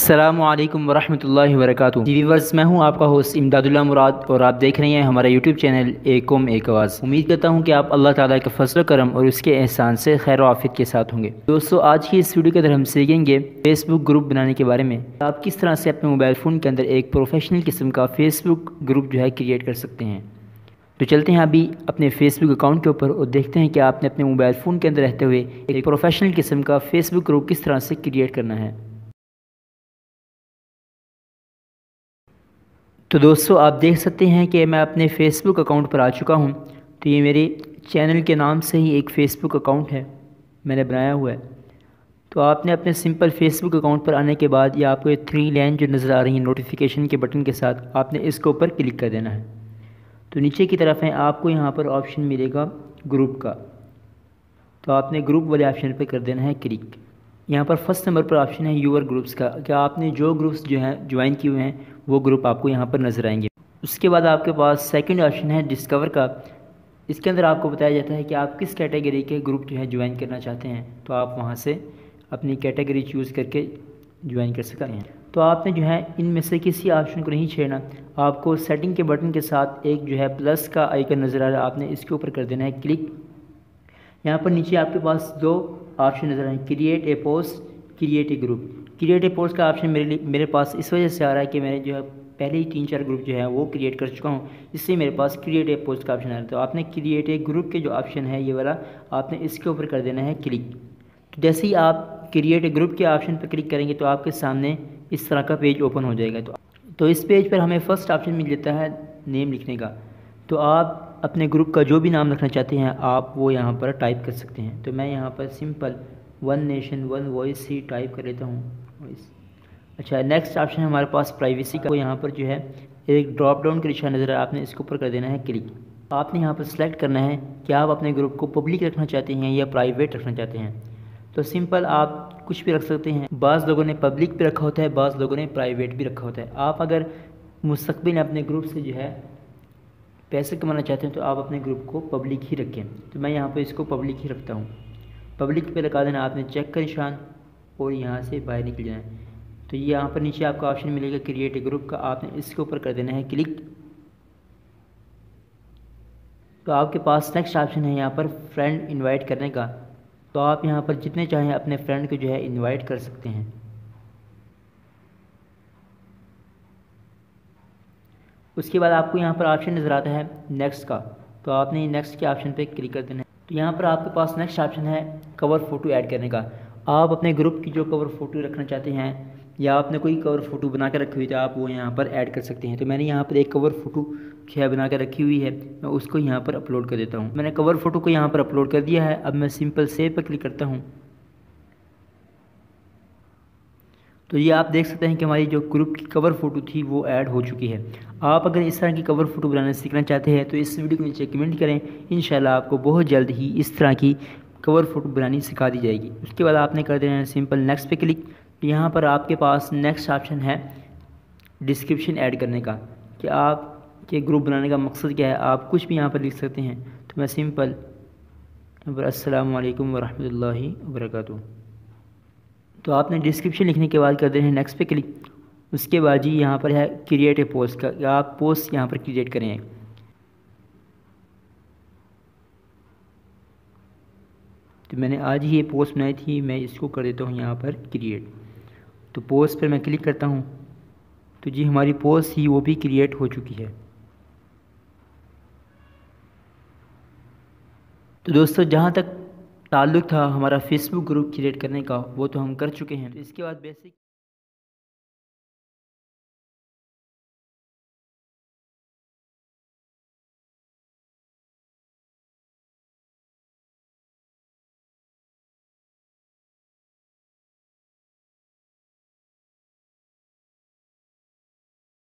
अस्सलामुअलैकुम वरहमतुल्लाहि वबरकातुहू। व्यूअर्स, मैं हूं आपका होस्ट इमदादुल्लाह मुराद और आप देख रहे हैं हमारा यूट्यूब चैनल एक कौम एक आवाज़। उम्मीद करता हूं कि आप अल्लाह ताला के फजल करम और उसके एहसान से खैर आफियत के साथ होंगे। दोस्तों, आज की इस वीडियो के अंदर हम सीखेंगे फेसबुक ग्रुप बनाने के बारे में। आप किस तरह से अपने मोबाइल फ़ोन के अंदर एक प्रोफेशनल किस्म का फेसबुक ग्रुप जो है क्रिएट कर सकते हैं। तो चलते हैं अभी अपने फेसबुक अकाउंट के ऊपर और देखते हैं कि आपने अपने मोबाइल फ़ोन के अंदर रहते हुए एक प्रोफेशनल किस्म का फेसबुक ग्रुप किस तरह से क्रिएट करना है। तो दोस्तों, आप देख सकते हैं कि मैं अपने फ़ेसबुक अकाउंट पर आ चुका हूं। तो ये मेरे चैनल के नाम से ही एक फ़ेसबुक अकाउंट है, मैंने बनाया हुआ है। तो आपने अपने सिंपल फ़ेसबुक अकाउंट पर आने के बाद ये आपको ये 3 लाइन जो नज़र आ रही है नोटिफिकेशन के बटन के साथ, आपने इसके ऊपर क्लिक कर देना है। तो नीचे की तरफ है आपको यहाँ पर ऑप्शन मिलेगा ग्रुप का, तो आपने ग्रुप वाले ऑप्शन पर कर देना है क्लिक। यहाँ पर फर्स्ट नंबर पर ऑप्शन है यूअर ग्रुप्स का, क्या आपने जो ग्रुप्स जो हैं ज्वाइन किए हुए हैं वो ग्रुप आपको यहाँ पर नज़र आएंगे। उसके बाद आपके पास सेकंड ऑप्शन है डिस्कवर का। इसके अंदर आपको बताया जाता है कि आप किस कैटेगरी के ग्रुप जो है ज्वाइन करना चाहते हैं, तो आप वहाँ से अपनी कैटेगरी चूज़ करके ज्वाइन कर सकते हैं। तो आपने जो है इनमें से किसी ऑप्शन को नहीं छेड़ना, आपको सेटिंग के बटन के साथ एक जो है प्लस का आइकन नज़र आ रहा है, आपने इसके ऊपर कर देना है क्लिक। यहाँ पर नीचे आपके पास 2 ऑप्शन नज़र आए, create a post, create a group. Create a post का ऑप्शन मेरे पास इस वजह से आ रहा है कि मैंने जो है पहले ही 3-4 ग्रुप जो है वो क्रिएट कर चुका हूँ, इससे मेरे पास क्रिएट ए पोस्ट का ऑप्शन आ रहा है। तो आपने क्रिएट ए ग्रुप के जो ऑप्शन है ये वाला, आपने इसके ऊपर कर देना है क्लिक। तो जैसे ही आप क्रिएट ए ग्रुप के ऑप्शन पर क्लिक करेंगे तो आपके सामने इस तरह का पेज ओपन हो जाएगा। तो इस पेज पर हमें फ़र्स्ट ऑप्शन मिल जाता है नेम लिखने का। तो आप अपने ग्रुप का जो भी नाम रखना चाहते हैं आप वो यहाँ पर टाइप कर सकते हैं। तो मैं यहाँ पर simple one nation one voice ही टाइप कर लेता हूँ, वॉइस। अच्छा, नेक्स्ट ऑप्शन है हमारे पास प्राइवेसी का। तो यहाँ पर जो है एक ड्रॉप डाउन का निशान नज़र है, आपने इसके ऊपर कर देना है क्लिक। आपने यहाँ पर सेलेक्ट करना है कि आप अपने ग्रुप को पब्लिक रखना चाहते हैं या प्राइवेट रखना चाहते हैं। तो सिंपल आप कुछ भी रख सकते हैं। बाज़ लोगों ने पब्लिक भी रखा होता है, बाज़ लोगों ने प्राइवेट भी रखा होता है। आप अगर मुस्तक़बिल में अपने ग्रुप से जो है पैसे कमाना चाहते हैं तो आप अपने ग्रुप को पब्लिक ही रखें। तो मैं यहाँ पे इसको पब्लिक ही रखता हूँ। पब्लिक पे लगा देना आपने चेक का निशान और यहाँ से बाहर निकल जाना है। तो ये यहाँ पर नीचे आपका ऑप्शन मिलेगा क्रिएट ए ग्रुप का, आपने इसके ऊपर कर देना है क्लिक। तो आपके पास नेक्स्ट ऑप्शन है यहाँ पर फ्रेंड इन्वाइट करने का। तो आप यहाँ पर जितने चाहें अपने फ्रेंड को जो है इन्वाइट कर सकते हैं। उसके बाद आपको यहाँ पर ऑप्शन नज़र आता है नेक्स्ट का, तो आपने नेक्स्ट के ऑप्शन पे क्लिक कर देना है। तो यहाँ पर आपके पास नेक्स्ट ऑप्शन है कवर फ़ोटो ऐड करने का। आप अपने ग्रुप की जो कवर फ़ोटो रखना चाहते हैं या आपने कोई कवर फ़ोटो बना कर रखी हुई तो आप वो यहाँ पर ऐड कर सकते हैं। तो मैंने यहाँ पर एक कवर फ़ोटो जो बना कर रखी हुई है, मैं उसको यहाँ पर अपलोड कर देता हूँ। मैंने कवर फ़ोटो को यहाँ पर अपलोड कर दिया है। अब मैं सिंपल सेव पर क्लिक करता हूँ। तो ये आप देख सकते हैं कि हमारी जो ग्रुप की कवर फ़ोटो थी वो ऐड हो चुकी है। आप अगर इस तरह की कवर फ़ोटो बनाना सीखना चाहते हैं तो इस वीडियो को नीचे कमेंट करें, इंशाल्लाह आपको बहुत जल्द ही इस तरह की कवर फ़ोटो बनानी सिखा दी जाएगी। उसके बाद आपने कर देना है सिंपल नेक्स्ट पे क्लिक। यहाँ पर आपके पास नेक्स्ट ऑप्शन है डिस्क्रिप्शन ऐड करने का, कि आपके ग्रुप बनाने का मकसद क्या है, आप कुछ भी यहाँ पर लिख सकते हैं। तो मैं सिंपल अस्सलामु अलैकुम वरहमतुल्लाहि वबरकातुहू। तो आपने डिस्क्रिप्शन लिखने के बाद कर देना है नेक्स्ट पे क्लिक। उसके बाद जी यहाँ पर है क्रिएट ए पोस्ट का, या आप पोस्ट यहाँ पर क्रिएट करें। तो मैंने आज ही ये पोस्ट बनाई थी, मैं इसको कर देता हूँ यहाँ पर क्रिएट। तो पोस्ट पर मैं क्लिक करता हूँ तो जी हमारी पोस्ट ही वो भी क्रिएट हो चुकी है। तो दोस्तों, जहाँ तक ताल्लुक़ था हमारा फेसबुक ग्रुप क्रिएट करने का वो तो हम कर चुके हैं। तो इसके बाद बेसिक